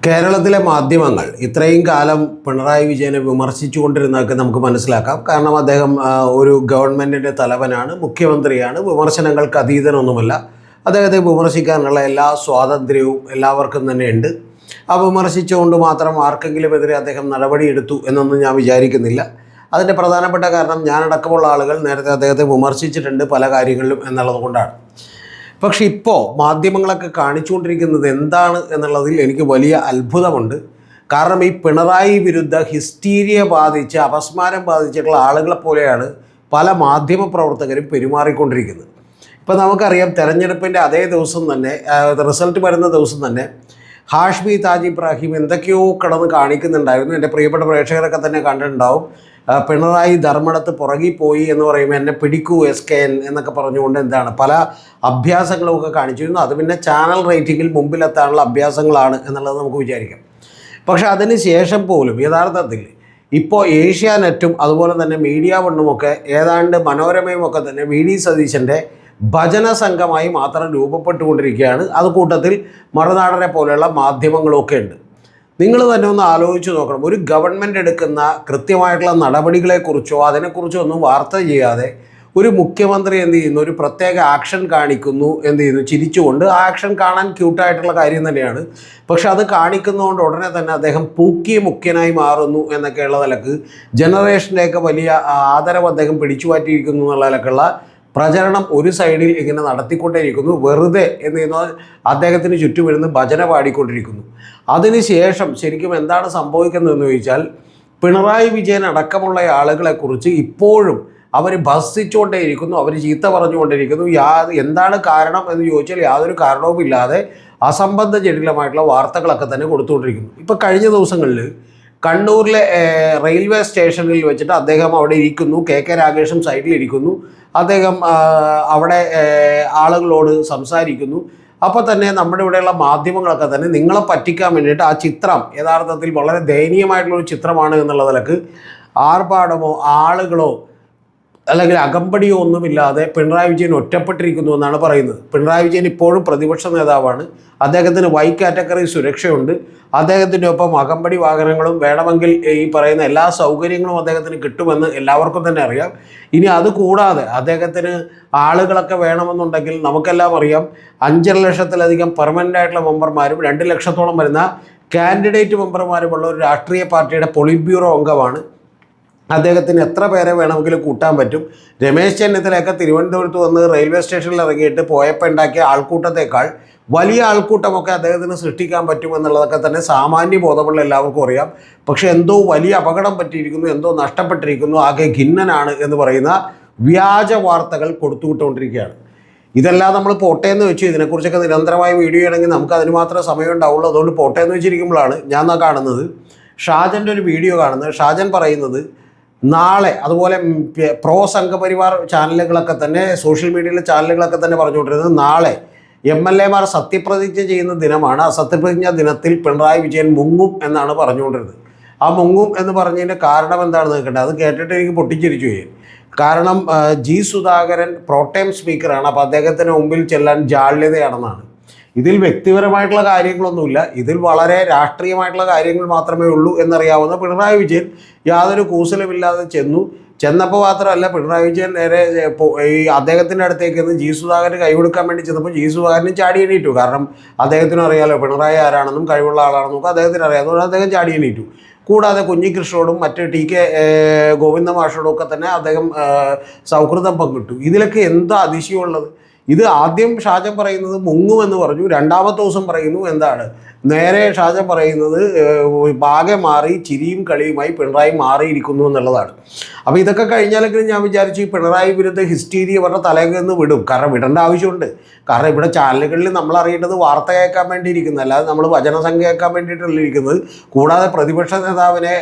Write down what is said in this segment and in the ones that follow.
കേരളത്തിലെ മാധ്യമങ്ങൾ ഇത്രയും കാലം പിണറായി വിജയനെ വിമർശിച്ചുകൊണ്ടിരുന്നതൊക്കെ നമുക്ക് മനസ്സിലാക്കാം. കാരണം അദ്ദേഹം ഒരു ഗവൺമെൻറ്റിൻ്റെ തലവനാണ്, മുഖ്യമന്ത്രിയാണ്, വിമർശനങ്ങൾക്ക് അതീതനൊന്നുമല്ല. അദ്ദേഹത്തെ വിമർശിക്കാനുള്ള എല്ലാ സ്വാതന്ത്ര്യവും എല്ലാവർക്കും തന്നെ ഉണ്ട്. ആ വിമർശിച്ചുകൊണ്ട് മാത്രം ആർക്കെങ്കിലുമെതിരെ അദ്ദേഹം നടപടിയെടുത്തു എന്നൊന്നും ഞാൻ വിചാരിക്കുന്നില്ല. അതിൻ്റെ പ്രധാനപ്പെട്ട കാരണം ഞാനടക്കമുള്ള ആളുകൾ നേരത്തെ അദ്ദേഹത്തെ വിമർശിച്ചിട്ടുണ്ട് പല കാര്യങ്ങളിലും എന്നുള്ളത് കൊണ്ടാണ്. പക്ഷെ ഇപ്പോൾ മാധ്യമങ്ങളൊക്കെ കാണിച്ചുകൊണ്ടിരിക്കുന്നത് എന്താണ് എന്നുള്ളതിൽ എനിക്ക് വലിയ അത്ഭുതമുണ്ട്. കാരണം ഈ പിണറായി വിരുദ്ധ ഹിസ്റ്റീരിയ ബാധിച്ച് അപസ്മാരം ബാധിച്ചിട്ടുള്ള ആളുകളെ പോലെയാണ് പല മാധ്യമ പ്രവർത്തകരും പെരുമാറിക്കൊണ്ടിരിക്കുന്നത്. ഇപ്പോൾ നമുക്കറിയാം, തെരഞ്ഞെടുപ്പിൻ്റെ അതേ ദിവസം തന്നെ, റിസൾട്ട് വരുന്ന ദിവസം തന്നെ ഹാഷ്മി താജ് ഇബ്രാഹിം എന്തൊക്കെയോ കിടന്ന് കാണിക്കുന്നുണ്ടായിരുന്നു. എൻ്റെ പ്രിയപ്പെട്ട പ്രേക്ഷകരൊക്കെ തന്നെ കണ്ടിട്ടുണ്ടാവും. പിണറായി ധർമ്മടത്ത് പുറകിൽ പോയി എന്ന് പറയുമ്പോൾ എന്നെ പിടിക്കൂ SKN എന്നൊക്കെ പറഞ്ഞുകൊണ്ട് എന്താണ് പല അഭ്യാസങ്ങളുമൊക്കെ കാണിച്ചിരുന്നു. അത് പിന്നെ ചാനൽ റേറ്റിങ്ങിൽ മുമ്പിലെത്താനുള്ള അഭ്യാസങ്ങളാണ് എന്നുള്ളത് നമുക്ക് വിചാരിക്കാം. പക്ഷേ അതിന് ശേഷം പോലും യഥാർത്ഥത്തിൽ ഇപ്പോൾ ഏഷ്യാനെറ്റും അതുപോലെ തന്നെ മീഡിയ വണ്ണുമൊക്കെ ഏതാണ്ട് മനോരമയുമൊക്കെ തന്നെ VD സതീശൻ്റെ ഭജന സംഘമായി മാത്രം രൂപപ്പെട്ടുകൊണ്ടിരിക്കുകയാണ്. അത് കൂട്ടത്തിൽ മറുനാടനെ പോലെയുള്ള മാധ്യമങ്ങളൊക്കെ ഉണ്ട്. നിങ്ങൾ തന്നെ ഒന്ന് ആലോചിച്ച് നോക്കണം. ഒരു ഗവൺമെൻറ് എടുക്കുന്ന കൃത്യമായിട്ടുള്ള നടപടികളെക്കുറിച്ചോ അതിനെക്കുറിച്ചോ ഒന്നും വാർത്ത ചെയ്യാതെ ഒരു മുഖ്യമന്ത്രി എന്ത് ചെയ്യുന്നു, ഒരു പ്രത്യേക ആക്ഷൻ കാണിക്കുന്നു, എന്ത് ചെയ്യുന്നു, ചിരിച്ചുകൊണ്ട്. ആ ആക്ഷൻ കാണാൻ ക്യൂട്ടായിട്ടുള്ള കാര്യം തന്നെയാണ്. പക്ഷെ അത് കാണിക്കുന്നതുകൊണ്ട് ഉടനെ തന്നെ അദ്ദേഹം പൂക്കിയ മുഖ്യനായി മാറുന്നു എന്നൊക്കെയുള്ള നിലക്ക് ജനറേഷൻ്റെയൊക്കെ വലിയ ആദരവ് അദ്ദേഹം പിടിച്ചു മാറ്റിയിരിക്കുന്നു എന്നുള്ള നിലക്കുള്ള പ്രചരണം ഒരു സൈഡിൽ ഇങ്ങനെ നടത്തിക്കൊണ്ടേയിരിക്കുന്നു. വെറുതെ എന്ന് ചെയ്യുന്നത് അദ്ദേഹത്തിന് ചുറ്റുമിരുന്ന് ഭജന പാടിക്കൊണ്ടിരിക്കുന്നു. അതിനുശേഷം ശരിക്കും എന്താണ് സംഭവിക്കുന്നതെന്ന് ചോദിച്ചാൽ, പിണറായി വിജയൻ അടക്കമുള്ള ആളുകളെക്കുറിച്ച് ഇപ്പോഴും അവർ ഭർഷിച്ചുകൊണ്ടേയിരിക്കുന്നു, അവർ ചീത്ത പറഞ്ഞുകൊണ്ടിരിക്കുന്നു. എന്താണ് കാരണം എന്ന് ചോദിച്ചാൽ യാതൊരു കാരണവുമില്ലാതെ അസംബന്ധ ജടിലമായിട്ടുള്ള വാർത്തകളൊക്കെ തന്നെ കൊടുത്തുകൊണ്ടിരിക്കുന്നു. ഇപ്പോൾ കഴിഞ്ഞ ദിവസങ്ങളിൽ കണ്ണൂരിലെ റെയിൽവേ സ്റ്റേഷനിൽ വെച്ചിട്ട് അദ്ദേഹം അവിടെ ഇരിക്കുന്നു, KK രാഗേഷും സൈഡിലിരിക്കുന്നു. അദ്ദേഹം അവിടെ ആളുകളോട് സംസാരിക്കുന്നു. അപ്പോൾ തന്നെ നമ്മുടെ ഇവിടെയുള്ള മാധ്യമങ്ങളൊക്കെ തന്നെ നിങ്ങളെ പറ്റിക്കാൻ വേണ്ടിയിട്ട് ആ ചിത്രം യഥാർത്ഥത്തിൽ വളരെ ദയനീയമായിട്ടുള്ളൊരു ചിത്രമാണ് എന്നുള്ള നിലക്ക് ആർഭാടമോ ആളുകളോ അല്ലെങ്കിൽ അകമ്പടിയോ ഒന്നുമില്ലാതെ പിണറായി വിജയൻ ഒറ്റപ്പെട്ടിരിക്കുന്നു എന്നാണ് പറയുന്നത്. പിണറായി വിജയൻ ഇപ്പോഴും പ്രതിപക്ഷ നേതാവാണ്. അദ്ദേഹത്തിന് Y കാറ്റഗറി സുരക്ഷയുണ്ട്. അദ്ദേഹത്തിൻ്റെ ഒപ്പം അകമ്പടി വാഹനങ്ങളും വേണമെങ്കിൽ ഈ പറയുന്ന എല്ലാ സൗകര്യങ്ങളും അദ്ദേഹത്തിന് കിട്ടുമെന്ന് എല്ലാവർക്കും തന്നെ അറിയാം. ഇനി അതുകൂടാതെ അദ്ദേഹത്തിന് ആളുകളൊക്കെ വേണമെന്നുണ്ടെങ്കിൽ നമുക്കെല്ലാം അറിയാം, 5.5 ലക്ഷത്തിലധികം പെർമനൻ്റ് ആയിട്ടുള്ള മെമ്പർമാരും 2 ലക്ഷത്തോളം വരുന്ന കാൻഡിഡേറ്റ് മെമ്പർമാരുമുള്ള ഒരു രാഷ്ട്രീയ പാർട്ടിയുടെ പൊളിറ്റ് ബ്യൂറോ അംഗമാണ്. അദ്ദേഹത്തിന് എത്ര പേരെ വേണമെങ്കിലും കൂട്ടാൻ പറ്റും. രമേശ് ചെന്നിത്തലയൊക്കെ തിരുവനന്തപുരത്ത് വന്ന് റെയിൽവേ സ്റ്റേഷനിൽ ഇറങ്ങിയിട്ട് പോയപ്പോൾ ഉണ്ടാക്കിയ ആൾക്കൂട്ടത്തേക്കാൾ വലിയ ആൾക്കൂട്ടമൊക്കെ അദ്ദേഹത്തിന് സൃഷ്ടിക്കാൻ പറ്റുമെന്നുള്ളതൊക്കെ തന്നെ സാമാന്യ ബോധമുള്ള എല്ലാവർക്കും അറിയാം. പക്ഷേ എന്തോ വലിയ അപകടം പറ്റിയിരിക്കുന്നു, എന്തോ നഷ്ടപ്പെട്ടിരിക്കുന്നു, ആകെ ഖിന്നനാണ് എന്ന് പറയുന്ന വ്യാജ വാർത്തകൾ കൊടുത്തുവിട്ടുകൊണ്ടിരിക്കുകയാണ്. ഇതെല്ലാം നമ്മൾ പോട്ടേന്ന് വെച്ച് ഇതിനെക്കുറിച്ചൊക്കെ നിരന്തരമായി വീഡിയോ ചെയ്യണമെങ്കിൽ നമുക്ക് അതിന് മാത്രമേ സമയം ഉണ്ടാവുള്ളൂ. അതുകൊണ്ട് പോട്ടേന്ന് വെച്ചിരിക്കുമ്പോഴാണ് ഞാൻ കാണുന്നത് ഷാജൻ്റെ ഒരു വീഡിയോ കാണുന്നത്. ഷാജൻ പറയുന്നത് നാളെ, അതുപോലെ പ്രോ സംഘപരിവാർ ചാനലുകളൊക്കെ തന്നെ, സോഷ്യൽ മീഡിയയിലെ ചാനലുകളൊക്കെ തന്നെ പറഞ്ഞുകൊണ്ടിരുന്നത് നാളെ MLA മാർ സത്യപ്രതിജ്ഞ ചെയ്യുന്ന ദിനമാണ്. ആ സത്യപ്രതിജ്ഞ ദിനത്തിൽ പിണറായി വിജയൻ മുങ്ങും എന്നാണ് പറഞ്ഞുകൊണ്ടിരുന്നത്. ആ മുങ്ങും എന്ന് പറഞ്ഞതിൻ്റെ കാരണം എന്താണെന്ന് കേൾക്കട്ടെ. അത് കേട്ടിട്ട് എനിക്ക് പൊട്ടിച്ചിരിച്ചു പോയി. കാരണം G സുധാകരൻ പ്രോട്ടൈം സ്പീക്കറാണ്. അപ്പോൾ അദ്ദേഹത്തിന് മുമ്പിൽ ചെല്ലാൻ ജാള്യതയാണെന്നാണ്. ഇതിൽ വ്യക്തിപരമായിട്ടുള്ള കാര്യങ്ങളൊന്നുമില്ല, ഇതിൽ വളരെ രാഷ്ട്രീയമായിട്ടുള്ള കാര്യങ്ങൾ മാത്രമേ ഉള്ളൂ എന്നറിയാവുന്ന പിണറായി വിജയൻ യാതൊരു കൂസലുമില്ലാതെ ചെന്നപ്പോൾ മാത്രമല്ല, പിണറായി വിജയൻ നേരെ ഈ അദ്ദേഹത്തിൻ്റെ അടുത്തേക്ക് നിന്ന് G സുധാകരന് കൈകൊടുക്കാൻ വേണ്ടി ചെന്നപ്പോൾ G സുധാകരനും ചാടി എണീറ്റു. കാരണം അദ്ദേഹത്തിനും അറിയാലോ പിണറായി ആരാണെന്നും കഴിവുള്ള ആളാണെന്നും അദ്ദേഹത്തിന് അറിയാമെന്നും അദ്ദേഹം ചാടി എണീറ്റു. കൂടാതെ കുഞ്ഞികൃഷ്ണനോടും മറ്റ് TK ഗോവിന്ദ മാഷോടും ഒക്കെ തന്നെ അദ്ദേഹം സൗഹൃദം പങ്കിട്ടു. ഇതിലൊക്കെ എന്താ അതിശയമുള്ളത്? ഇത് ആദ്യം ഷാജൻ പറയുന്നത് മുങ്ങുമെന്ന് പറഞ്ഞു, രണ്ടാമത്തെ ദിവസം പറയുന്നു എന്താണ്, നേരെ ഷാജൻ പറയുന്നത് ആകെ മാറി ചിരിയും കളിയുമായി പിണറായി മാറിയിരിക്കുന്നു എന്നുള്ളതാണ്. അപ്പോൾ ഇതൊക്കെ കഴിഞ്ഞാലെങ്കിലും ഞാൻ വിചാരിച്ചു ഈ പിണറായി വിരുദ്ധ ഹിസ്റ്റീരിയ പറഞ്ഞ തലയിൽ നിന്ന് വിടും. കാരണം വിടേണ്ട ആവശ്യമുണ്ട്. കാരണം ഇവിടെ ചാനലുകളിൽ നമ്മൾ അറിയേണ്ടത് വാർത്ത കേൾക്കാൻ വേണ്ടി ഇരിക്കുന്നത്, അല്ലാതെ നമ്മൾ വചനസംഖ്യ കേൾക്കാൻ വേണ്ടിയിട്ടല്ല ഇരിക്കുന്നത്. കൂടാതെ പ്രതിപക്ഷ നേതാവിനെ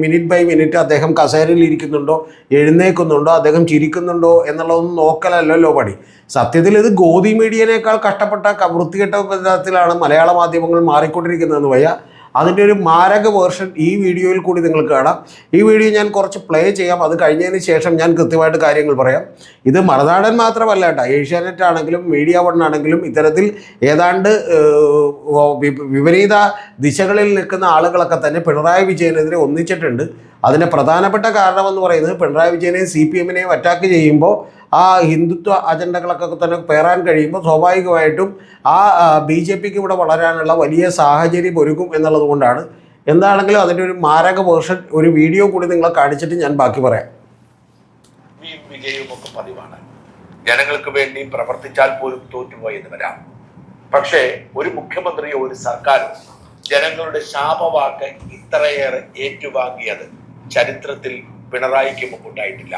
മിനിറ്റ് ബൈ മിനിറ്റ് അദ്ദേഹം കസേരയിൽ ഇരിക്കുന്നുണ്ടോ, എഴുന്നേൽക്കുന്നുണ്ടോ, അദ്ദേഹം ചിരിക്കുന്നുണ്ടോ എന്നുള്ളതൊന്നും നോക്കലല്ലോ പണി. സത്യത്തിൽ ഇത് ഗോദി മീഡിയനേക്കാൾ കഷ്ടപ്പെട്ട വൃത്തികെട്ട വിധത്തിലാണ് മലയാള മാധ്യമങ്ങൾ മാറിക്കൊണ്ടിരിക്കുന്നതെന്ന് വയ്യ. അതിൻ്റെ ഒരു മാരക വേർഷൻ ഈ വീഡിയോയിൽ കൂടി നിങ്ങൾക്ക് കാണാം. ഈ വീഡിയോ ഞാൻ കുറച്ച് പ്ലേ ചെയ്യാം. അത് കഴിഞ്ഞതിന് ശേഷം ഞാൻ കൃത്യമായിട്ട് കാര്യങ്ങൾ പറയാം. ഇത് മറുനാടൻ മാത്രമല്ല കേട്ടോ, ഏഷ്യാനെറ്റ് ആണെങ്കിലും മീഡിയ വൺ ആണെങ്കിലും ഇത്തരത്തിൽ ഏതാണ്ട് വിപരീത ദിശകളിൽ നിൽക്കുന്ന ആളുകളൊക്കെ തന്നെ പിണറായി വിജയനെതിരെ ഒന്നിച്ചിട്ടുണ്ട്. അതിൻ്റെ പ്രധാനപ്പെട്ട കാരണമെന്ന് പറയുന്നത് പിണറായി വിജയനെയും CPM-നെയും അറ്റാക്ക് ചെയ്യുമ്പോൾ ആ ഹിന്ദുത്വ അജണ്ടകളൊക്കെ തന്നെ പേറാൻ കഴിയുമ്പോൾ സ്വാഭാവികമായിട്ടും ആ BJPക്ക് ഇവിടെ വളരാനുള്ള വലിയ സാഹചര്യം ഒരുക്കും എന്നുള്ളത് കൊണ്ടാണ്. എന്താണെങ്കിലും അതിൻ്റെ ഒരു മാരക വേർഷൻ ഒരു വീഡിയോ കൂടി നിങ്ങളെ കാണിച്ചിട്ട് ഞാൻ ബാക്കി പറയാം. വിജയവുമൊക്കെ പതിവാണ്. ജനങ്ങൾക്ക് വേണ്ടി പ്രവർത്തിച്ചാൽ പോലും തോറ്റുപോയെന്ന് വരാം. പക്ഷേ ഒരു മുഖ്യമന്ത്രിയോ ഒരു സർക്കാരോ ജനങ്ങളുടെ ശാപവാക്ക് ഇത്രയേറെ ഏറ്റുവാങ്ങിയത് ചരിത്രത്തിൽ പിണറായിക്ക് മുമ്പുണ്ടായിട്ടില്ല.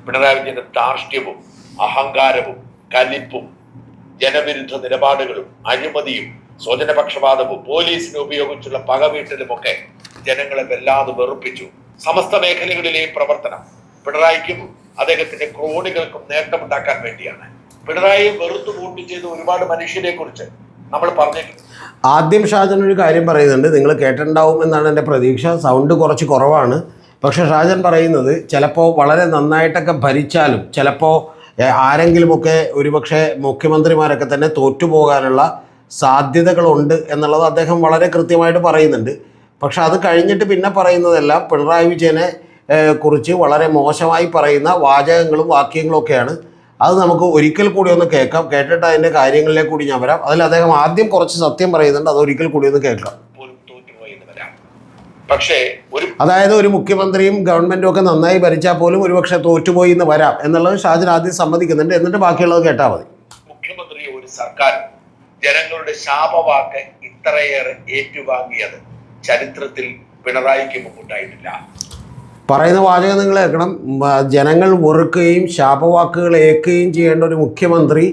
പിണറായി വിജയന്റെ ധാർഷ്ട്യവും അഹങ്കാരവും കലിപ്പും ജനവിരുദ്ധ നിലപാടുകളും അഴിമതിയും സ്വജനപക്ഷപാതവും പോലീസിനെ ഉപയോഗിച്ചുള്ള പകവീട്ടലുമൊക്കെ ജനങ്ങളെ വല്ലാതെ വെറുപ്പിച്ചു. സമസ്ത മേഖലകളിലെയും പ്രവർത്തനം പിണറായിക്കും അദ്ദേഹത്തിന്റെ ക്രോണികൾക്കും നേട്ടമുണ്ടാക്കാൻ വേണ്ടിയാണ്. പിണറായി വെറുത്തു വോട്ട് ചെയ്ത ഒരുപാട് മനുഷ്യരെ കുറിച്ച് നമ്മൾ പറഞ്ഞിട്ടുണ്ട്. ആദ്യം ഷാജൻ ഒരു കാര്യം പറയുന്നുണ്ട്, നിങ്ങൾ കേട്ടിട്ടുണ്ടാവും എന്നാണ് എൻ്റെ പ്രതീക്ഷ. സൗണ്ട് കുറച്ച് കുറവാണ്. പക്ഷേ ഷാജൻ പറയുന്നത് ചിലപ്പോൾ വളരെ നന്നായിട്ടൊക്കെ ഭരിച്ചാലും ചിലപ്പോൾ ആരെങ്കിലുമൊക്കെ ഒരുപക്ഷെ മുഖ്യമന്ത്രിമാരൊക്കെ തന്നെ തോറ്റുപോകാനുള്ള സാധ്യതകളുണ്ട് എന്നുള്ളത് അദ്ദേഹം വളരെ കൃത്യമായിട്ട് പറയുന്നുണ്ട്. പക്ഷെ അത് കഴിഞ്ഞിട്ട് പിന്നെ പറയുന്നതെല്ലാം പിണറായി വിജയനെ കുറിച്ച് വളരെ മോശമായി പറയുന്ന വാചകങ്ങളും വാക്യങ്ങളും ഒക്കെയാണ്. അത് നമുക്ക് ഒരിക്കൽ കൂടി ഒന്ന് കേൾക്കാം. കേട്ടിട്ട് അതിൻ്റെ കാര്യങ്ങളിലേക്ക് കൂടി ഞാൻ വരാം. അതിൽ അദ്ദേഹം ആദ്യം കുറച്ച് സത്യം പറയുന്നുണ്ട്, അത് ഒരിക്കൽ കൂടി ഒന്ന് കേൾക്കാം. അതായത് ഒരു മുഖ്യമന്ത്രിയും ഗവൺമെന്റും ഒക്കെ നന്നായി ഭരിച്ചാൽ പോലും ഒരുപക്ഷെ തോറ്റുപോയി എന്ന് വരാം എന്നുള്ളത് ഷാജൻ ആദ്യം സമ്മതിക്കുന്നുണ്ട്. എന്നിട്ട് ബാക്കിയുള്ളത് കേട്ടാൽ മതി. മുഖ്യമന്ത്രി ഒരു സർക്കാർ ജനങ്ങളുടെ ശാപവാക്ക് ഇത്രയേറെ ഏറ്റുവാങ്ങിയത് ചരിത്രത്തിൽ പിണറായിക്ക് മുമ്പുണ്ടായിട്ടില്ല. പറയുന്ന വാചകം നിങ്ങൾ കേൾക്കണം. ജനങ്ങൾ വെറുക്കുകയും ശാപവാക്കുകൾ ഏൽക്കുകയും ചെയ്യേണ്ട ഒരു മുഖ്യമന്ത്രി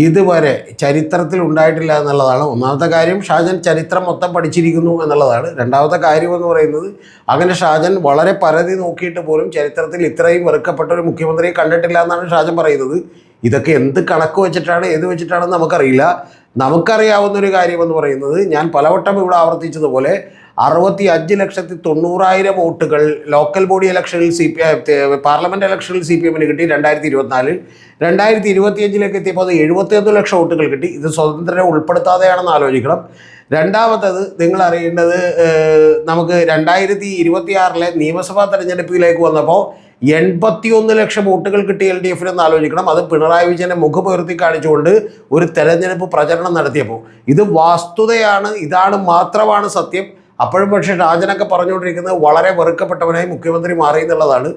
ഇതുവരെ ചരിത്രത്തിൽ ഉണ്ടായിട്ടില്ല എന്നുള്ളതാണ് ഒന്നാമത്തെ കാര്യം. ഷാജൻ ചരിത്രം മൊത്തം പഠിച്ചിരിക്കുന്നു എന്നുള്ളതാണ്. രണ്ടാമത്തെ കാര്യം എന്ന് പറയുന്നത് അങ്ങനെ ഷാജൻ വളരെ പരതി നോക്കിയിട്ട് പോലും ചരിത്രത്തിൽ ഇത്രയും വെറുക്കപ്പെട്ട ഒരു മുഖ്യമന്ത്രിയെ കണ്ടിട്ടില്ല എന്നാണ് ഷാജൻ പറയുന്നത്. ഇതൊക്കെ എന്ത് കണക്ക് വെച്ചിട്ടാണ് ഏത് വെച്ചിട്ടാണെന്ന് നമുക്കറിയില്ല. നമുക്കറിയാവുന്നൊരു കാര്യമെന്ന് പറയുന്നത് ഞാൻ പലവട്ടം ഇവിടെ ആവർത്തിച്ചതുപോലെ 65,90,000 വോട്ടുകൾ ലോക്കൽ ബോഡി ഇലക്ഷനിൽ പാർലമെൻറ്റ് ഇലക്ഷനിൽ CPM-ന് കിട്ടി 2024. 2025 എത്തിയപ്പോൾ അത് 71 ലക്ഷം വോട്ടുകൾ കിട്ടി. ഇത് സ്വതന്ത്രരെ ഉൾപ്പെടുത്താതെയാണെന്ന് ആലോചിക്കണം. രണ്ടാമത്തത് നിങ്ങൾ അറിയേണ്ടത്, നമുക്ക് 2026 നിയമസഭാ തെരഞ്ഞെടുപ്പിലേക്ക് വന്നപ്പോൾ 81 ലക്ഷം വോട്ടുകൾ കിട്ടി LDF-ന് എന്ന് ആലോചിക്കണം. അത് പിണറായി വിജയനെ മുഖമുയർത്തി കാണിച്ചുകൊണ്ട് ഒരു തെരഞ്ഞെടുപ്പ് പ്രചരണം നടത്തിയപ്പോൾ. ഇത് വസ്തുതയാണ്, ഇതാണ് മാത്രമാണ് സത്യം. അപ്പോഴും പക്ഷേ ഷാജനൊക്കെ പറഞ്ഞുകൊണ്ടിരിക്കുന്നത് വളരെ വെറുക്കപ്പെട്ടവനായി മുഖ്യമന്ത്രി മാറി എന്നുള്ളതാണ്.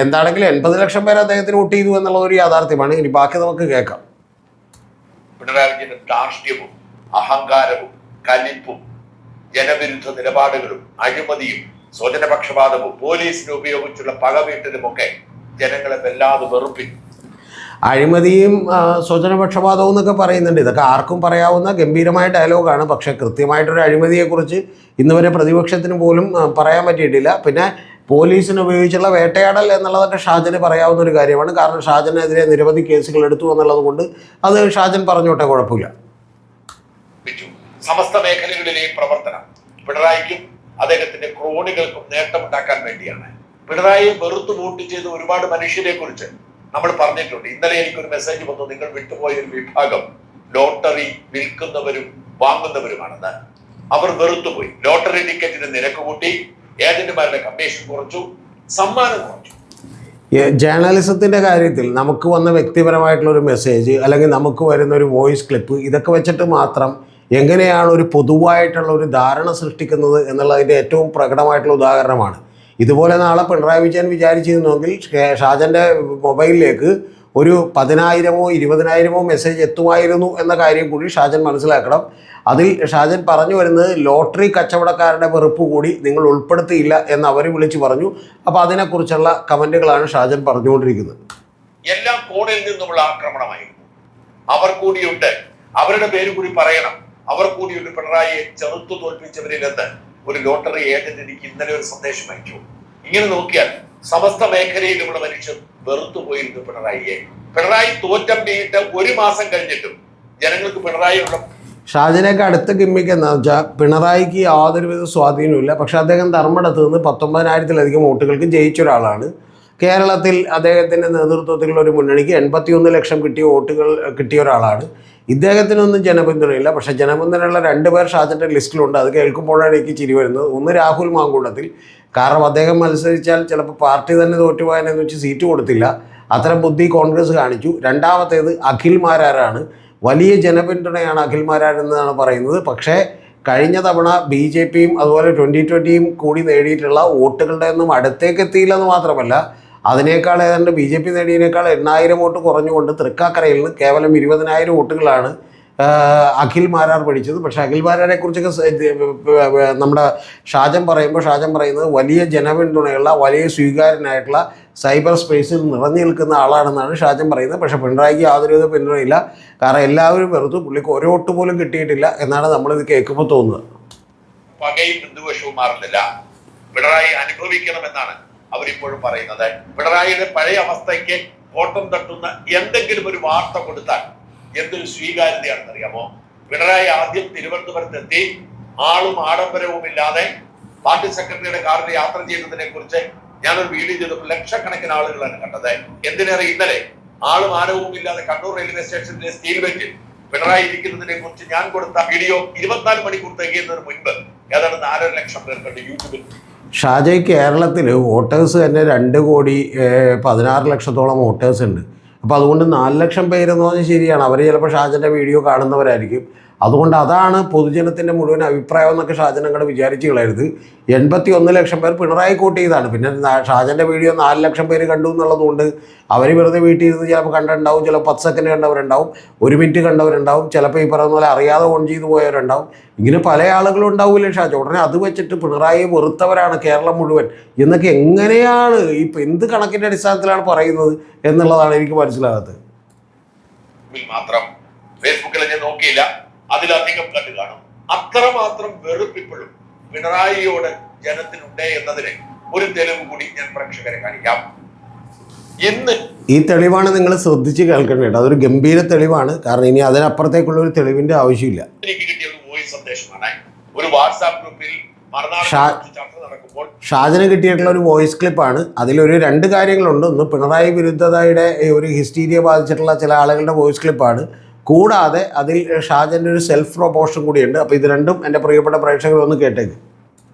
എന്താണെങ്കിലും 80 ലക്ഷം പേര് അദ്ദേഹത്തിന് വോട്ട് ചെയ്തു എന്നുള്ള ഒരു യാഥാർത്ഥ്യമാണ്. ഇനി ബാക്കി നമുക്ക് കേൾക്കാം. പിണറായി വിജയന്റെ ധാർഷ്ട്യവും അഹങ്കാരവും കലിപ്പും ജനവിരുദ്ധ നിലപാടുകളും അഴിമതിയും സ്വജനപക്ഷപാതവും പോലീസിനെ ഉപയോഗിച്ചുള്ള പകവീട്ടലുമൊക്കെ ജനങ്ങളെ വല്ലാതെ വെറുപ്പിച്ചു. അഴിമതിയും സ്വജനപക്ഷപാതവും എന്നൊക്കെ പറയുന്നുണ്ട്. ഇതൊക്കെ ആർക്കും പറയാവുന്ന ഗംഭീരമായ ഡയലോഗാണ്. പക്ഷേ കൃത്യമായിട്ടൊരു അഴിമതിയെക്കുറിച്ച് ഇന്നുവരെ പ്രതിപക്ഷത്തിന് പോലും പറയാൻ പറ്റിയിട്ടില്ല. പിന്നെ പോലീസിന് ഉപയോഗിച്ചുള്ള വേട്ടയാടൽ എന്നുള്ളതൊക്കെ ഷാജന് പറയാവുന്ന ഒരു കാര്യമാണ്. കാരണം ഷാജനെതിരെ നിരവധി കേസുകൾ എടുത്തു എന്നുള്ളത് കൊണ്ട് അത് ഷാജൻ പറഞ്ഞോട്ടെ, കുഴപ്പമില്ല. സമസ്ത മേഖലകളിലെയും പ്രവർത്തനം പിണറായിക്കും അദ്ദേഹത്തിന്റെ ക്രോണികൾക്കും നേട്ടമുണ്ടാക്കാൻ വേണ്ടിയാണ്. പിണറായി വെറുത്തു വോട്ട് ചെയ്ത ഒരുപാട് മനുഷ്യരെ കുറിച്ച് നമ്മൾ പറഞ്ഞിട്ടുണ്ട്. ഇന്നലെ എനിക്കൊരു മെസ്സേജ് വന്നു, നിങ്ങൾ വിട്ടുപോയ ഒരു വിഭാഗം ലോട്ടറി വിൽക്കുന്നവരും വാങ്ങുന്നവരുമാണെന്ന്. അവർ വെറുത്തുപോയി. ലോട്ടറി ടിക്കറ്റിന് നിരക്ക് കൂട്ടി, ഏജന്റുമാരുടെ കമ്മീഷൻ കുറച്ചു, സമ്മാനം കുറച്ചു. ജേർണലിസത്തിൻ്റെ കാര്യത്തിൽ നമുക്ക് വന്ന വ്യക്തിപരമായിട്ടുള്ളൊരു മെസ്സേജ് അല്ലെങ്കിൽ നമുക്ക് വരുന്ന ഒരു വോയിസ് ക്ലിപ്പ്, ഇതൊക്കെ വെച്ചിട്ട് മാത്രം എങ്ങനെയാണ് ഒരു പൊതുവായിട്ടുള്ള ഒരു ധാരണ സൃഷ്ടിക്കുന്നത് എന്നുള്ളതിൻ്റെ ഏറ്റവും പ്രകടമായിട്ടുള്ള ഉദാഹരണമാണ്. ഇതുപോലെ നാളെ പിണറായി വിജയൻ വിചാരിച്ചിരുന്നെങ്കിൽ ഷാജൻ്റെ മൊബൈലിലേക്ക് ഒരു 10,000-ഓ 20,000-ഓ മെസ്സേജ് എത്തുമായിരുന്നു എന്ന കാര്യം കൂടി ഷാജൻ മനസ്സിലാക്കണം. അതിൽ ഷാജൻ പറഞ്ഞു വരുന്നത് ലോട്ടറി കച്ചവടക്കാരുടെ വെറുപ്പ് കൂടി നിങ്ങൾ ഉൾപ്പെടുത്തിയില്ല എന്ന് അവർ വിളിച്ചു പറഞ്ഞു. അപ്പോൾ അതിനെക്കുറിച്ചുള്ള കമൻറ്റുകളാണ് ഷാജൻ പറഞ്ഞുകൊണ്ടിരിക്കുന്നത്. എല്ലാ കോണിൽ നിന്നുമുള്ള ആക്രമണമായിരുന്നു. അവർ കൂടിയുണ്ട്, അവരുടെ പേര് കൂടി പറയണം. അവർ കൂടിയുണ്ട് പിണറായിയെ ചെറുത്തു തോൽപ്പിച്ചവരിൽ നിന്ന് ഒരു ലോട്ടറി ഏജന്റ് എനിക്ക് ഇന്നലെ ഒരു സന്ദേശം അയച്ചു. ഇങ്ങനെ നോക്കിയാൽ സമസ്ത മേഖലയിലുള്ള മനുഷ്യർ വെറുത്തുപോയിരുന്നു പിണറായിയെ. പിണറായി തോറ്റമ്പിയിട്ട് 1 മാസം കഴിഞ്ഞിട്ടും ജനങ്ങൾക്ക് പിണറായിയുള്ള ഷാജിനൊക്കെ അടുത്ത ഗിമ്മിക്ക് എന്താണെന്ന് വെച്ചാൽ പിണറായിക്ക് യാതൊരുവിധ സ്വാധീനമില്ല. പക്ഷേ അദ്ദേഹം ധർമ്മടത്ത് നിന്ന് 19,000-ലധികം വോട്ടുകൾക്ക് ജയിച്ച ഒരാളാണ്. കേരളത്തിൽ അദ്ദേഹത്തിൻ്റെ നേതൃത്വത്തിലുള്ള ഒരു മുന്നണിക്ക് 81 ലക്ഷം കിട്ടിയ വോട്ടുകൾ കിട്ടിയ ഒരാളാണ്. ഇദ്ദേഹത്തിനൊന്നും ജനപിന്തുണയില്ല. പക്ഷേ ജനപിന്തുണയുള്ള 2 പേർ ഷാജിൻ്റെ ലിസ്റ്റിലുണ്ട്. അത് കേൾക്കുമ്പോഴാണ് എനിക്ക് ചിരി വരുന്നത്. ഒന്ന് രാഹുൽ മാങ്കൂട്ടത്തിൽ. കാരണം അദ്ദേഹം മത്സരിച്ചാൽ ചിലപ്പോൾ പാർട്ടി തന്നെ തോറ്റുപോകാനെന്ന് വെച്ച് സീറ്റ് കൊടുത്തില്ല. അത്തരം ബുദ്ധി കോൺഗ്രസ് കാണിച്ചു. രണ്ടാമത്തേത് അഖിൽ മാരാരാണ്. വലിയ ജനപിന്തുണയാണ് അഖിൽ മാരാരെന്നാണ് പറയുന്നത്. പക്ഷേ കഴിഞ്ഞ തവണ BJPയും അതുപോലെ 2020യും കൂടി നേടിയിട്ടുള്ള വോട്ടുകളുടെ ഒന്നും അടുത്തേക്ക് എത്തിയില്ലെന്ന് മാത്രമല്ല, അതിനേക്കാൾ ഏതാണ്ട് BJP നേടിയതിനേക്കാൾ 8,000 വോട്ട് കുറഞ്ഞുകൊണ്ട് തൃക്കാക്കരയിൽ നിന്ന് കേവലം 20,000 വോട്ടുകളാണ് അഖിൽ മാരാർ പിടിച്ചത്. പക്ഷേ അഖിൽ മാരാരെ കുറിച്ചൊക്കെ നമ്മുടെ ഷാജൻ പറയുന്നത് വലിയ ജനപിന്തുണയുള്ള വലിയ സ്വീകാര്യനായിട്ടുള്ള സൈബർ സ്പേസിൽ നിറഞ്ഞു നിൽക്കുന്ന ആളാണെന്നാണ് ഷാജൻ പറയുന്നത്. പക്ഷേ പിണറായിക്ക് യാതൊരുവിധ പിന്തുണയില്ല. കാരണം എല്ലാവരും വെറുത്തു. പുള്ളിക്ക് ഒരു വോട്ട് പോലും കിട്ടിയിട്ടില്ല എന്നാണ് നമ്മളിത് കേൾക്കുമ്പോൾ തോന്നുന്നത്. പകയും ബിന്ദുവശവും മാറുന്നില്ല. പിണറായി അനുഭവിക്കണമെന്നാണ് അവരിപ്പോഴും പറയുന്നത്. പിണറായിയുടെ പഴയ അവസ്ഥയ്ക്ക് കോട്ടം തട്ടുന്ന എന്തെങ്കിലും ഒരു വാർത്ത കൊടുത്താൽ എന്തൊരു സ്വീകാര്യതയാണെന്ന് അറിയാമോ? പിണറായി ആദ്യം തിരുവനന്തപുരത്തെത്തി ആളും ആഡംബരവും ഇല്ലാതെ പാർട്ടി സെക്രട്ടറിയുടെ കാറിൽ യാത്ര ചെയ്യുന്നതിനെ കുറിച്ച് ഞാനൊരു വീഡിയോ ചെയ്തപ്പോൾ ലക്ഷക്കണക്കിന് ആളുകളാണ് കണ്ടത്. എന്തിനേറെ ഇന്നലെ ആളും ആരവും ഇല്ലാതെ കണ്ണൂർ റെയിൽവേ സ്റ്റേഷനിലെ സ്റ്റീൽ ബെഞ്ചിൽ പിണറായി ഇരിക്കുന്നതിനെ കുറിച്ച് ഞാൻ കൊടുത്ത വീഡിയോ 24 മണിക്കൂർ തികയുന്നതിന് മുൻപ് ഏതാണ്ട് 4.5 ലക്ഷം പേർക്കുണ്ട് യൂട്യൂബിൽ. ഷാജയ്, കേരളത്തിൽ വോട്ടേഴ്സ് തന്നെ 2,16,00,000-ഓളം വോട്ടേഴ്സ് ഉണ്ട്. അപ്പോൾ അതുകൊണ്ട് 4 ലക്ഷം പേരെന്ന് പറഞ്ഞാൽ ശരിയാണ്. അവർ ചിലപ്പോൾ ഷാജൻ്റെ വീഡിയോ കാണുന്നവരായിരിക്കും. അതുകൊണ്ട് അതാണ് പൊതുജനത്തിൻ്റെ മുഴുവൻ അഭിപ്രായം എന്നൊക്കെ ഷാജൻ അങ്ങോട്ട് വിചാരിച്ച് കളയരുത്. 81 ലക്ഷം പേർ പിണറായി കോട്ട് ചെയ്താണ്. പിന്നെ ഷാജൻ്റെ വീഡിയോ 4 ലക്ഷം പേര് കണ്ടു എന്നുള്ളതുകൊണ്ട് അവർ വെറുതെ വീട്ടിൽ ഇരുന്ന് ചിലപ്പോൾ കണ്ടിട്ടുണ്ടാവും. ചിലപ്പോൾ 10 സെക്കൻഡ് കണ്ടവരുണ്ടാവും, 1 മിനിറ്റ് കണ്ടവരുണ്ടാവും, ചിലപ്പോൾ ഈ പറയുന്ന പോലെ അറിയാതെ ഓൺ ചെയ്ത് പോയവരുണ്ടാവും. ഇങ്ങനെ പല ആളുകളും ഉണ്ടാവില്ലേ ഷാജ? ഉടനെ അത് വെച്ചിട്ട് പിണറായി വെറുത്തവരാണ് കേരളം മുഴുവൻ എന്നൊക്കെ എങ്ങനെയാണ്, ഇപ്പം എന്ത് കണക്കിൻ്റെ അടിസ്ഥാനത്തിലാണ് പറയുന്നത് എന്നുള്ളതാണ് എനിക്ക് മനസ്സിലാകാത്തത്. മാത്രം ഫേസ്ബുക്കിൽ ഞാൻ നോക്കിയില്ല, അതിലധികം കണ്ടു കാണും. അത്രമാത്രം വെറുപ്പിപ്പോഴും പിണറായിയോട് ജനത്തിനുണ്ടേ എന്നതിന് ഒരു തെളിവ് കൂടി ഞാൻ പ്രേക്ഷകരെ കാണിക്കാം. ഇന്ന് ഈ തെളിവാണ് നിങ്ങൾ ശ്രദ്ധിച്ച് കേൾക്കേണ്ടത്. അതൊരു ഗംഭീര തെളിവാണ്. കാരണം ഇനി അതിനപ്പുറത്തേക്കുള്ള ഒരു തെളിവിന്റെ ആവശ്യമില്ല. എനിക്ക് കിട്ടിയ ഒരു വോയിസ് സന്ദേശമാണ്. ഒരു വാട്സാപ്പ് ഗ്രൂപ്പിൽ ചർച്ച നടക്കുമ്പോൾ ഷാജന് കിട്ടിയിട്ടുള്ള ഒരു വോയിസ് ക്ലിപ്പാണ്. അതിലൊരു 2 കാര്യങ്ങളുണ്ട്. ഒന്ന് പിണറായി വിരുദ്ധതയുടെ ഒരു ഹിസ്റ്റീരിയ ബാധിച്ചിട്ടുള്ള ചില ആളുകളുടെ വോയിസ് ക്ലിപ്പാണ്. കൂടാതെ അതിൽ ഷാജൻ്റെ ഒരു സെൽഫ് പ്രൊമോഷൻ കൂടിയുണ്ട്. അപ്പോൾ ഇത് രണ്ടും എൻ്റെ പ്രിയപ്പെട്ട പ്രേക്ഷകർ ഒന്ന് കേട്ടേക്ക്.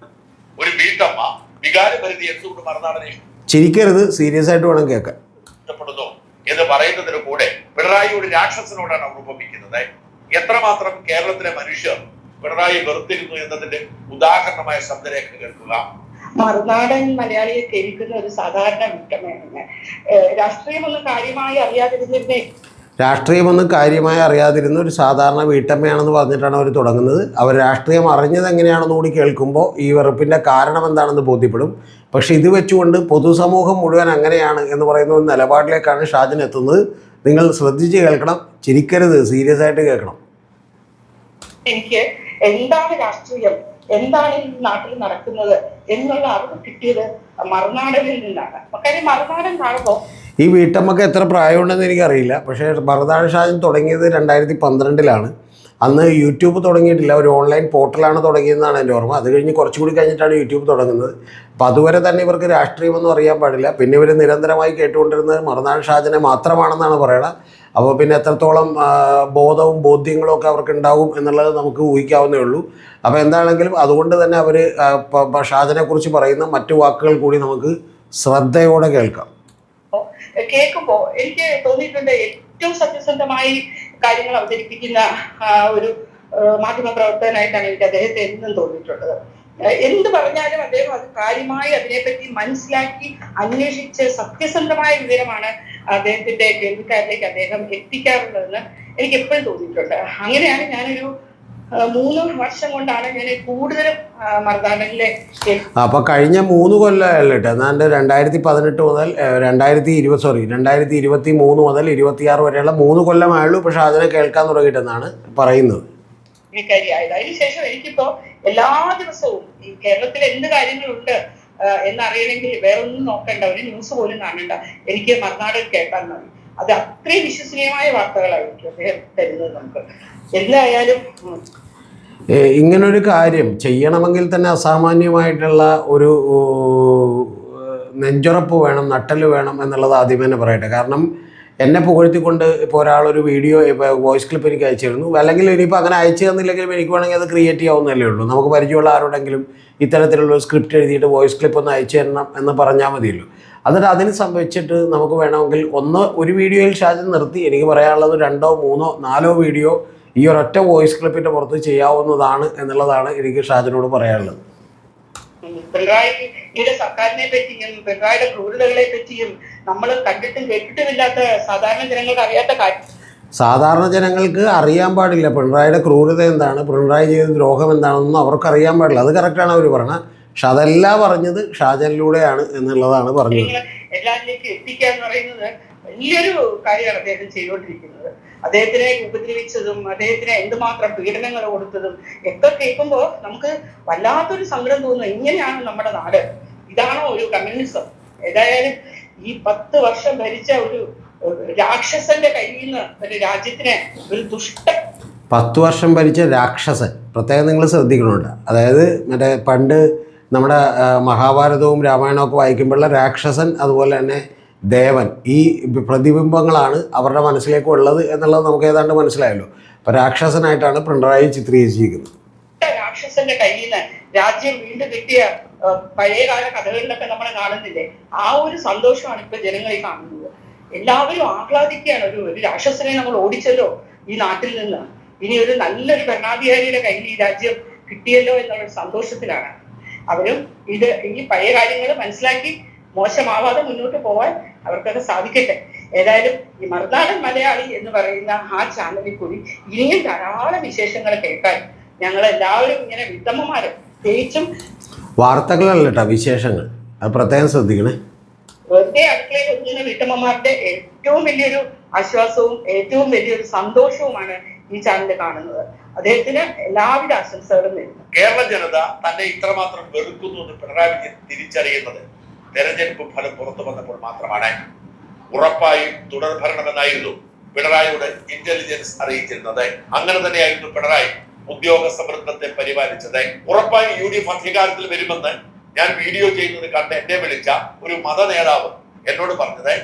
ഒരു വീട്ടമ്മ വികാരപരിധി എന്തുകൊണ്ട് മറുനാടനെ ചിരിക്കരുത്, സീരിയസ് ആയിട്ട് വേണം കേൾക്കാൻ. ഇഷ്ടപ്പെടുന്നു എന്ന് പറയുന്നതിന് കൂടെ പിണറായി ഒരു രാക്ഷസനോടാണ് അവർ ഉപമിക്കുന്നത്. എത്രമാത്രം കേരളത്തിലെ മനുഷ്യർ പിണറായി വെറുത്തിരുന്നു എന്നതിന്റെ ഉദാഹരണമായ ശബ്ദരേഖ കേൾക്കുക. മറുനാടൻ മലയാളിയെ കേൾക്കുന്ന ഒരു സാധാരണ വീട്ടമ്മയാണ്. രാഷ്ട്രീയമൊന്നും കാര്യമായി അറിയാതിരുന്ന ഒരു സാധാരണ വീട്ടമ്മയാണെന്ന് പറഞ്ഞിട്ടാണ് അവർ തുടങ്ങുന്നത്. അവർ രാഷ്ട്രീയം അറിഞ്ഞത് എങ്ങനെയാണെന്ന് കൂടി കേൾക്കുമ്പോൾ ഈ വെറുപ്പിൻ്റെ കാരണം എന്താണെന്ന് ബോധ്യപ്പെടും. പക്ഷേ ഇത് വെച്ചുകൊണ്ട് പൊതുസമൂഹം മുഴുവൻ അങ്ങനെയാണ് എന്ന് പറയുന്ന ഒരു നിലപാടിലേക്കാണ് ഷാജൻ എത്തുന്നത്. നിങ്ങൾ ശ്രദ്ധിച്ച് കേൾക്കണം, ചിരിക്കരുത്, സീരിയസ് ആയിട്ട് കേൾക്കണം. എനിക്ക് എന്താണ് രാഷ്ട്രീയം, എന്താണ് ഈ നാട്ടിൽ നടക്കുന്നത് എന്നുള്ള അറിവ് കിട്ടിയത് മറുനാടനിൽ നിന്നാണ്. കാര്യം മറുനാടൻ കാണുമ്പോൾ ഈ വീട്ടമ്മക്ക് എത്ര പ്രായമുണ്ടെന്ന് എനിക്കറിയില്ല. പക്ഷേ മറുനാടൻ ഷാജൻ തുടങ്ങിയത് 2012-ലാണ്. അന്ന് യൂട്യൂബ് തുടങ്ങിയിട്ടില്ല, ഒരു ഓൺലൈൻ പോർട്ടലാണ് തുടങ്ങിയതെന്നാണ് എൻ്റെ ഓർമ്മ. അത് കഴിഞ്ഞ് കുറച്ചുകൂടി കഴിഞ്ഞിട്ടാണ് യൂട്യൂബ് തുടങ്ങുന്നത്. അപ്പോൾ അതുവരെ തന്നെ ഇവർക്ക് രാഷ്ട്രീയമൊന്നും അറിയാൻ പാടില്ല. പിന്നെ ഇവർ നിരന്തരമായി കേട്ടുകൊണ്ടിരുന്നത് മറുനാടൻ ഷാജനെ മാത്രമാണെന്നാണ് പറയുന്നത്. അപ്പോൾ പിന്നെ എത്രത്തോളം ബോധവും ബോധ്യങ്ങളും ഒക്കെ അവർക്ക് ഉണ്ടാകും എന്നുള്ളത് നമുക്ക് ഊഹിക്കാവുന്നേ ഉള്ളൂ. അപ്പോൾ എന്താണെങ്കിലും അതുകൊണ്ട് തന്നെ അവർ ഷാജനെക്കുറിച്ച് പറയുന്ന മറ്റു വാക്കുകൾ കൂടി നമുക്ക് ശ്രദ്ധയോടെ കേൾക്കാം. കേൾക്കുമ്പോൾ എനിക്ക് തോന്നിയിട്ടുണ്ട് ഏറ്റവും സത്യസന്ധമായി കാര്യങ്ങൾ അവതരിപ്പിക്കുന്ന ഒരു മാധ്യമ പ്രവർത്തകനായിട്ടാണ് എനിക്ക് അദ്ദേഹത്തെ എന്നും തോന്നിയിട്ടുള്ളത്. എന്ത് പറഞ്ഞാലും അദ്ദേഹം അത് കാര്യമായി അതിനെപ്പറ്റി മനസ്സിലാക്കി അന്വേഷിച്ച് സത്യസന്ധമായ വിവരമാണ് അദ്ദേഹത്തിന്റെ കേൾവിക്കാരിലേക്ക് അദ്ദേഹം എത്തിക്കാറുള്ളതെന്ന് എനിക്ക് എപ്പോഴും തോന്നിയിട്ടുണ്ട്. അങ്ങനെയാണ് ഞാനൊരു 3 വർഷം കൊണ്ടാണ് ഞാൻ കൂടുതലും മറുനാടനിലെ. അപ്പോൾ കഴിഞ്ഞ 3 കൊല്ലമല്ല കേട്ടോ, എന്നാണ്ട് 2018 മുതൽ 2023 മുതൽ 26 വരെയുള്ള 3 കൊല്ലമായുള്ളൂ. പക്ഷെ അതിനെ കേൾക്കാൻ തുടങ്ങിയിട്ടെന്നാണ് പറയുന്നത്. അതിനുശേഷം എനിക്കിപ്പോ എല്ലാ ദിവസവും ഈ കേരളത്തിൽ എന്ത് കാര്യങ്ങളുണ്ട് എന്നറിയണമെങ്കിൽ വേറൊന്നും നോക്കണ്ട, ഒരു ന്യൂസ് പോലും കാണണ്ട, എനിക്ക് മറുനാടൻ കേൾക്കാൻ മതി. അത് അത്രയും വിശ്വസനീയമായ വാർത്തകളായിരിക്കും അദ്ദേഹം തരുന്നത് നമുക്ക്. എന്തായാലും ഇങ്ങനൊരു കാര്യം ചെയ്യണമെങ്കിൽ തന്നെ അസാമാന്യമായിട്ടുള്ള ഒരു നെഞ്ചുറപ്പ് വേണം, നട്ടൽ വേണം എന്നുള്ളത് ആദ്യം തന്നെ പറയട്ടെ. കാരണം എന്നെ പുകഴ്ത്തിക്കൊണ്ട് ഇപ്പോൾ ഒരാളൊരു വീഡിയോ ഇപ്പോൾ വോയിസ് ക്ലിപ്പ് എനിക്ക് അയച്ചിരുന്നു, അല്ലെങ്കിൽ ഇനിയിപ്പോൾ അങ്ങനെ അയച്ചു തന്നില്ലെങ്കിലും എനിക്ക് വേണമെങ്കിൽ അത് ക്രിയേറ്റ് ചെയ്യാവുന്നതല്ലേ ഉള്ളൂ. നമുക്ക് പരിചയമുള്ള ആരോടെങ്കിലും ഇത്തരത്തിലുള്ള സ്ക്രിപ്റ്റ് എഴുതിയിട്ട് വോയിസ് ക്ലിപ്പ് ഒന്ന് അയച്ചു തരണം എന്ന് പറഞ്ഞാൽ മതിയല്ലോ. എന്നിട്ട് അതിന് സംബന്ധിച്ചിട്ട് നമുക്ക് വേണമെങ്കിൽ ഒരു വീഡിയോയിൽ ഷാജൻ നിർത്തി എനിക്ക് പറയാനുള്ളത് 2, 3, 4 വീഡിയോ ഈ ഒരൊറ്റ വോയിസ് ക്ലിപ്പിൻ്റെ പുറത്ത് ചെയ്യാവുന്നതാണ് എന്നുള്ളതാണ് എനിക്ക് ഷാജനോട് പറയാനുള്ളത്. പിണറായിയുടെ സർക്കാരിനെ പറ്റിയും പിണറായിയുടെ ക്രൂരതകളെ പറ്റിയും നമ്മൾ കണ്ടിട്ടും കേട്ടിട്ടുമില്ലാത്ത സാധാരണ ജനങ്ങൾക്ക് അറിയാത്ത കാര്യം. സാധാരണ ജനങ്ങൾക്ക് അറിയാൻ പാടില്ല പിണറായിയുടെ ക്രൂരത എന്താണ്, പിണറായി ചെയ്ത ദ്രോഹം എന്താണെന്നൊന്നും അവർക്ക് അറിയാൻ പാടില്ല. അത് കറക്റ്റാണ് അവർ പറഞ്ഞത്. പക്ഷെ അതെല്ലാം പറഞ്ഞത് ഷാജനിലൂടെയാണ് എന്നുള്ളതാണ് പറഞ്ഞത്. എല്ലാവരിലേക്കും എത്തിക്കുക എന്ന് പറയുന്നത് വലിയൊരു കാര്യമാണ് അദ്ദേഹം ചെയ്തുകൊണ്ടിരിക്കുന്നത്. അദ്ദേഹത്തിനെ ഉപദ്രവിച്ചതും അദ്ദേഹത്തിന് എന്തുമാത്രം പീഡനങ്ങൾ കൊടുത്തതും ഒക്കെ കേൾക്കുമ്പോൾ നമുക്ക് വല്ലാത്തൊരു സങ്കടം തോന്നുന്നു. ഇങ്ങനെയാണ് നമ്മുടെ നാട്, ഇതാണോ ഒരു കമ്മ്യൂണിസം? ഏതായാലും ഈ 10 വർഷം ഭരിച്ച ഒരു രാക്ഷസന്റെ കയ്യിൽ നിന്ന് ഒരു രാജ്യത്തിനെ ഒരു 10 വർഷം ഭരിച്ച രാക്ഷസൻ പ്രത്യേകം നിങ്ങൾ ശ്രദ്ധിക്കണുണ്ട്. അതായത് മറ്റേ പണ്ട് നമ്മുടെ മഹാഭാരതവും രാമായണമൊക്കെ വായിക്കുമ്പോഴുള്ള രാക്ഷസൻ അതുപോലെ തന്നെ ദേവൻ, ഈ പ്രതിബിംബങ്ങളാണ് അവരുടെ മനസ്സിലേക്ക് ഉള്ളത് എന്നുള്ളത് നമുക്ക് ഏതാണ്ട് മനസ്സിലായല്ലോ. അപ്പോൾ രാക്ഷസനായിട്ടാണ് പിണറായി ചിത്രീകരിച്ചിരിക്കുന്നത്. രാക്ഷസന്റെ കയ്യിൽ നിന്ന് രാജ്യം വീണ്ടും കിട്ടിയ പഴയകാല കഥകളിലൊക്കെ നമ്മൾ കാണുന്നില്ലേ, ആ ഒരു സന്തോഷമാണ് ഇപ്പൊ ജനങ്ങളിൽ കാണുന്നത്. എല്ലാവരും ആഹ്ലാദിക്കുകയാണ്. ഒരു രാക്ഷസനെ നമ്മൾ ഓടിച്ചല്ലോ ഈ നാട്ടിൽ നിന്ന്, ഇനി ഒരു നല്ലൊരു ഭരണാധികാരിയുടെ കയ്യിൽ ഈ രാജ്യം കിട്ടിയല്ലോ എന്നുള്ള സന്തോഷത്തിലാണ് അവരും. ഈ പഴയ കാര്യങ്ങൾ മനസ്സിലാക്കി മോശമാവാതെ മുന്നോട്ട് പോകാൻ അവർക്കൊക്കെ സാധിക്കട്ടെ. ഏതായാലും ഈ മറുനാടൻ മലയാളി എന്ന് പറയുന്ന ആ ചാനലിൽ കൂടി ഇനിയും ധാരാളം വിശേഷങ്ങൾ കേൾക്കാൻ ഞങ്ങളെല്ലാവരും ഇങ്ങനെ വിത്തമ്മമാരും പ്രത്യേകിച്ചും വാർത്തകളല്ല കേട്ടോ, വിശേഷങ്ങൾ, അത് പ്രത്യേകം ശ്രദ്ധിക്കണേ. വെറുതെ അടുക്കളയിൽ ഒതുങ്ങുന്ന വീട്ടമ്മമാരുടെ ഏറ്റവും വലിയൊരു ആശ്വാസവും ഏറ്റവും വലിയൊരു സന്തോഷവുമാണ് ഈ ചാനൽ കാണുന്നത്. അദ്ദേഹത്തിന് എല്ലാവിധ ആശംസകളും നേരുന്നു. കേരള ജനത തന്നെ ഇത്രമാത്രം വെറുക്കുന്നു എന്ന് പിണറായി വിജയൻ തിരിച്ചറിയുന്നത് തെരഞ്ഞെടുപ്പ് ഫലം പുറത്തു വന്നപ്പോൾ മാത്രമാണ്. ഉറപ്പായും തുടർഭരണമെന്നായിരുന്നു പിണറായിയുടെ ഇന്റലിജൻസ് അറിയിച്ചിരുന്നത്. അങ്ങനെ തന്നെയായിരുന്നു പിണറായി ഉദ്യോഗസ്ഥ വൃന്ദത്തെ പരിപാലിച്ചത്. ഉറപ്പായും UDF അധികാരത്തിൽ വരുമെന്ന് ഞാൻ വീഡിയോ ചെയ്യുന്നത് കണ്ട് എന്നെ വിളിച്ച ഒരു മത നേതാവ് എന്നോട് പറഞ്ഞത്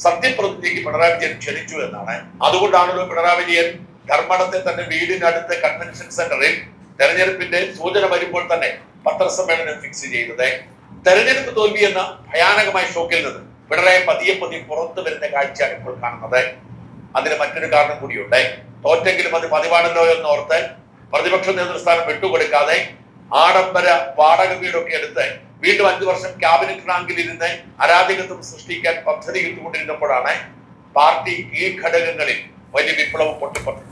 സത്യപ്രതിജ്ഞയ്ക്ക് പിണറായി വിജയൻ ക്ഷണിച്ചു എന്നാണ്. അതുകൊണ്ടാണല്ലോ പിണറായി വിജയൻ ധർമ്മടത്തെ തന്റെ വീടിനടുത്ത കൺവെൻഷൻ സെന്ററിൽ തെരഞ്ഞെടുപ്പിന്റെ സൂചന വരുമ്പോൾ തന്നെ പത്രസമ്മേളനം ഫിക്സ് ചെയ്തത്. തെരഞ്ഞെടുപ്പ് തോൽവി എന്ന ഭയാനകമായ ഷോക്കിൽ നിന്ന് പിണറായി പതിയെ പുറത്തു വരുന്ന കാഴ്ചയാണ് ഇപ്പോൾ കാണുന്നത്. അതിന് മറ്റൊരു കാരണം കൂടിയുണ്ട്. തോറ്റെങ്കിലും അത് പതിവാണല്ലോ എന്നോർത്ത് പ്രതിപക്ഷ നേതൃസ്ഥാനം വിട്ടുകൊടുക്കാതെ ആഡംബര വാടക വീടൊക്കെ എടുത്ത് വീണ്ടും 5 വർഷം ക്യാബിനറ്റ് റാങ്കിൽ ഇരുന്ന് അരാജകത്വം സൃഷ്ടിക്കാൻ പദ്ധതി ഇട്ടുകൊണ്ടിരുന്നപ്പോഴാണ് പാർട്ടി കീഴ്ഘടകങ്ങളിൽ വലിയ വിപ്ലവം പൊട്ടിപ്പറഞ്ഞത്.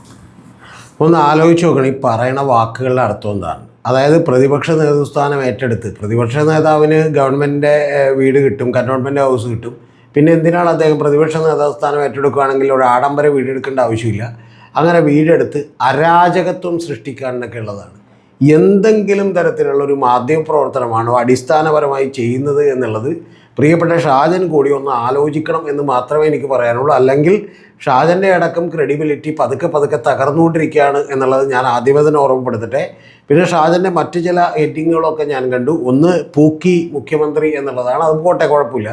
ഒന്ന് ആലോചിച്ച് നോക്കണം ഈ പറയുന്ന വാക്കുകളുടെ അർത്ഥം എന്താണ്. അതായത് പ്രതിപക്ഷ നേതൃസ്ഥാനം ഏറ്റെടുത്ത് പ്രതിപക്ഷ നേതാവിന് ഗവൺമെൻറ്റിൻ്റെ വീട് കിട്ടും, കന്റോൺമെൻറ് ഹൗസ് കിട്ടും. പിന്നെ എന്തിനാണ് അദ്ദേഹം പ്രതിപക്ഷ നേതൃസ്ഥാനം ഏറ്റെടുക്കുകയാണെങ്കിൽ ഒരു ആഡംബര വീടെടുക്കേണ്ട ആവശ്യമില്ല. അങ്ങനെ വീടെടുത്ത് അരാജകത്വം സൃഷ്ടിക്കാനൊക്കെ ഉള്ളതാണ്. എന്തെങ്കിലും തരത്തിലുള്ള ഒരു മാധ്യമ പ്രവർത്തനമാണോ അടിസ്ഥാനപരമായി ചെയ്യുന്നത് എന്നുള്ളത് പ്രിയപ്പെട്ട ഷാജൻ കൂടി ഒന്ന് ആലോചിക്കണം എന്ന് മാത്രമേ എനിക്ക് പറയാനുള്ളൂ. അല്ലെങ്കിൽ ഷാജൻ്റെ അടക്കം ക്രെഡിബിലിറ്റി പതുക്കെ തകർന്നുകൊണ്ടിരിക്കുകയാണ് എന്നുള്ളത് ഞാൻ ആദ്യമേ തന്നെ ഓർമ്മപ്പെടുത്തട്ടെ. പിന്നെ ഷാജൻ്റെ മറ്റ് ചില ഹെഡിങ്ങുകളൊക്കെ ഞാൻ കണ്ടു. ഒന്ന് പൂക്കി മുഖ്യമന്ത്രി എന്നുള്ളതാണ്, അത് പോട്ടെ, കുഴപ്പമില്ല.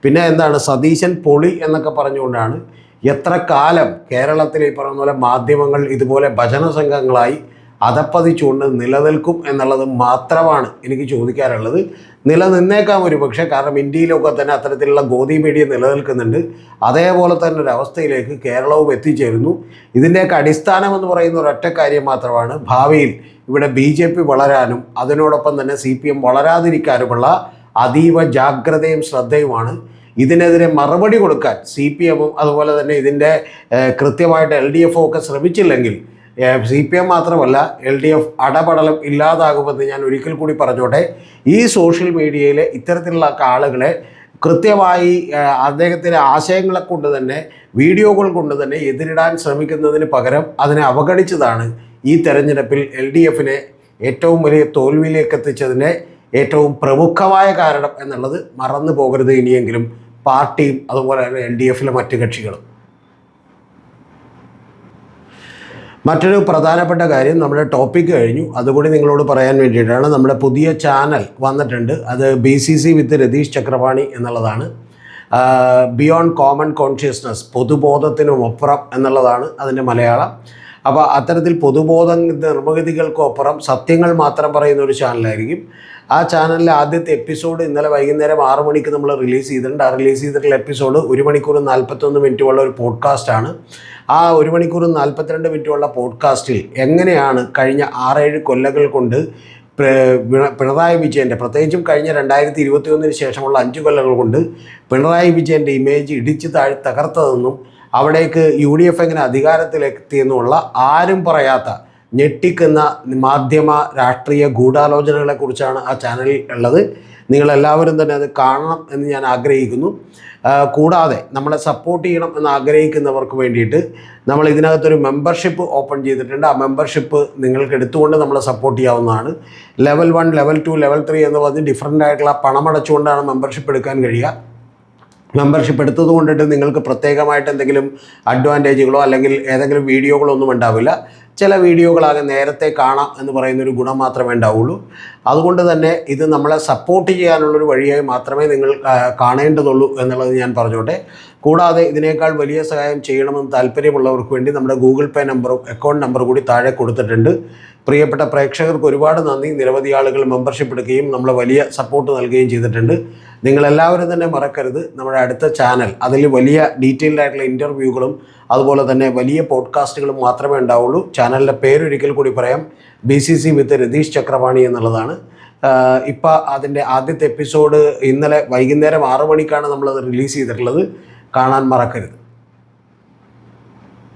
പിന്നെ എന്താണ് സതീശൻ പൊളി എന്നൊക്കെ പറഞ്ഞുകൊണ്ടാണ്. എത്ര കാലം കേരളത്തിൽ ഈ പറയുന്ന പോലെ മാധ്യമങ്ങൾ ഇതുപോലെ ഭജന സംഘങ്ങളായി അതപ്പതിച്ചുകൊണ്ട് നിലനിൽക്കും എന്നുള്ളത് മാത്രമാണ് എനിക്ക് ചോദിക്കാനുള്ളത്. നിലനിന്നേക്കാം ഒരു പക്ഷേ, കാരണം ഇന്ത്യയിലൊക്കെ തന്നെ അത്തരത്തിലുള്ള ഗോതി മീഡിയ നിലനിൽക്കുന്നുണ്ട്. അതേപോലെ തന്നെ ഒരു അവസ്ഥയിലേക്ക് കേരളവും എത്തിച്ചേരുന്നു. ഇതിൻ്റെയൊക്കെ അടിസ്ഥാനം എന്ന് പറയുന്ന ഒരൊറ്റ കാര്യം മാത്രമാണ് ഭാവിയിൽ ഇവിടെ BJP വളരാനും അതിനോടൊപ്പം തന്നെ CPM വളരാതിരിക്കാനുമുള്ള അതീവ ജാഗ്രതയും ശ്രദ്ധയുമാണ്. ഇതിനെതിരെ മറുപടി കൊടുക്കാൻ CPM-ഉം അതുപോലെ തന്നെ ഇതിൻ്റെ കൃത്യമായിട്ട് LDF-ഉം ഒക്കെ ശ്രമിച്ചില്ലെങ്കിൽ CPM മാത്രമല്ല LDF അടപടലം ഇല്ലാതാകുമെന്ന് ഞാൻ ഒരിക്കൽ കൂടി പറഞ്ഞോട്ടെ. ഈ സോഷ്യൽ മീഡിയയിലെ ഇത്തരത്തിലുള്ള ആളുകളെ കൃത്യമായി അദ്ദേഹത്തിൻ്റെ ആശയങ്ങളെ കൊണ്ട് തന്നെ വീഡിയോകൾ കൊണ്ട് തന്നെ എതിരിടാൻ ശ്രമിക്കുന്നതിന് പകരം അതിനെ അവഗണിച്ചതാണ് ഈ തെരഞ്ഞെടുപ്പിൽ LDF-നെ ഏറ്റവും വലിയ തോൽവിയിലേക്ക് എത്തിച്ചതിൻ്റെ ഏറ്റവും പ്രമുഖമായ കാരണം എന്നുള്ളത് മറന്നു പോകരുത് ഇനിയെങ്കിലും പാർട്ടിയും അതുപോലെ തന്നെ LDF-ലെ മറ്റ് കക്ഷികളും. മറ്റൊരു പ്രധാനപ്പെട്ട കാര്യം, നമ്മുടെ ടോപ്പിക്ക് കഴിഞ്ഞു, അതുകൂടി നിങ്ങളോട് പറയാൻ വേണ്ടിയിട്ടാണ്. നമ്മുടെ പുതിയ ചാനൽ വന്നിട്ടുണ്ട്. അത് BCC വിത്ത് രതീഷ് ചക്രപാണി എന്നുള്ളതാണ്. ബിയോണ്ട് കോമൺ കോൺഷ്യസ്നസ്, പൊതുബോധത്തിനുമപ്പുറം എന്നുള്ളതാണ് അതിൻ്റെ മലയാളം. അപ്പോൾ അത്തരത്തിൽ പൊതുബോധ നിർമ്മിതികൾക്കൊപ്പുറം സത്യങ്ങൾ മാത്രം പറയുന്ന ഒരു ചാനലായിരിക്കും. ആ ചാനലിലെ ആദ്യത്തെ എപ്പിസോഡ് ഇന്നലെ വൈകുന്നേരം 6 മണിക്ക് നമ്മൾ റിലീസ് ചെയ്തിട്ടുണ്ട്. ആ റിലീസ് ചെയ്തിട്ടുള്ള എപ്പിസോഡ് 1 മണിക്കൂർ 41 മിനിറ്റുള്ള ഒരു പോഡ്കാസ്റ്റാണ്. ആ 1 മണിക്കൂർ 42 മിനിറ്റുള്ള പോഡ്കാസ്റ്റിൽ എങ്ങനെയാണ് കഴിഞ്ഞ 6-7 കൊല്ലങ്ങൾ കൊണ്ട് പിണറായി വിജയൻ്റെ, പ്രത്യേകിച്ചും കഴിഞ്ഞ 2021 ശേഷമുള്ള 5 കൊല്ലങ്ങൾ കൊണ്ട് പിണറായി വിജയൻ്റെ ഇമേജ് ഇടിച്ച് തകർത്തതെന്നും അവിടേക്ക് UDF എങ്ങനെ അധികാരത്തിലെത്തിയെന്നുള്ള ആരും പറയാത്ത ഞെട്ടിക്കുന്ന മാധ്യമ രാഷ്ട്രീയ ഗൂഢാലോചനകളെക്കുറിച്ചാണ് ആ ചാനലിൽ ഉള്ളത്. നിങ്ങളെല്ലാവരും തന്നെ അത് കാണണം എന്ന് ഞാൻ ആഗ്രഹിക്കുന്നു. കൂടാതെ നമ്മളെ സപ്പോർട്ട് ചെയ്യണം എന്ന് ആഗ്രഹിക്കുന്നവർക്ക് വേണ്ടിയിട്ട് നമ്മൾ ഇതിനകത്തൊരു മെമ്പർഷിപ്പ് ഓപ്പൺ ചെയ്തിട്ടുണ്ട്. ആ മെമ്പർഷിപ്പ് നിങ്ങൾക്ക് എടുത്തുകൊണ്ട് നമ്മളെ സപ്പോർട്ട് ചെയ്യാവുന്നതാണ്. ലെവൽ 1, ലെവൽ 2, ലെവൽ 3 എന്ന് പറഞ്ഞ് ഡിഫറൻ്റ് ആയിട്ടുള്ള പണമടച്ചുകൊണ്ടാണ് മെമ്പർഷിപ്പ് എടുക്കാൻ കഴിയുക. മെമ്പർഷിപ്പ് എടുത്തത് കൊണ്ടിട്ട് നിങ്ങൾക്ക് പ്രത്യേകമായിട്ട് എന്തെങ്കിലും അഡ്വാൻറ്റേജുകളോ അല്ലെങ്കിൽ ഏതെങ്കിലും വീഡിയോകളോ ഒന്നും ഉണ്ടാവില്ല. ചില വീഡിയോകളാകെ നേരത്തെ കാണാം എന്ന് പറയുന്നൊരു ഗുണം മാത്രമേ ഉണ്ടാവുള്ളൂ. അതുകൊണ്ട് തന്നെ ഇത് നമ്മളെ സപ്പോർട്ട് ചെയ്യാനുള്ളൊരു വഴിയായി മാത്രമേ നിങ്ങൾ കാണേണ്ടതുള്ളൂ എന്നുള്ളത് ഞാൻ പറഞ്ഞോട്ടെ. കൂടാതെ ഇതിനേക്കാൾ വലിയ സഹായം ചെയ്യണമെന്ന് താല്പര്യമുള്ളവർക്ക് വേണ്ടി നമ്മുടെ ഗൂഗിൾ പേ നമ്പറും അക്കൗണ്ട് നമ്പറും കൂടി താഴെ കൊടുത്തിട്ടുണ്ട്. പ്രിയപ്പെട്ട പ്രേക്ഷകർക്ക് ഒരുപാട് നന്ദി. നിരവധി ആളുകൾ മെമ്പർഷിപ്പ് എടുക്കുകയും നമ്മളെ വലിയ സപ്പോർട്ട് നൽകുകയും ചെയ്തിട്ടുണ്ട്. നിങ്ങളെല്ലാവരും തന്നെ മറക്കരുത്, നമ്മുടെ അടുത്ത ചാനൽ അതിൽ വലിയ ഡീറ്റെയിൽഡ് ആയിട്ടുള്ള ഇൻ്റർവ്യൂകളും അതുപോലെ തന്നെ വലിയ പോഡ്കാസ്റ്റുകളും മാത്രമേ ഉണ്ടാവുള്ളൂ. ചാനലിൻ്റെ പേരൊരിക്കൽ കൂടി പറയാം, BCC വിത്ത് രതീഷ് ചക്രപാണി എന്നുള്ളതാണ്. ഇപ്പോൾ അതിൻ്റെ ആദ്യത്തെ എപ്പിസോഡ് ഇന്നലെ വൈകുന്നേരം 6 മണിക്കാണ് നമ്മളത് റിലീസ് ചെയ്തിട്ടുള്ളത്. കാണാൻ മറക്കരുത്.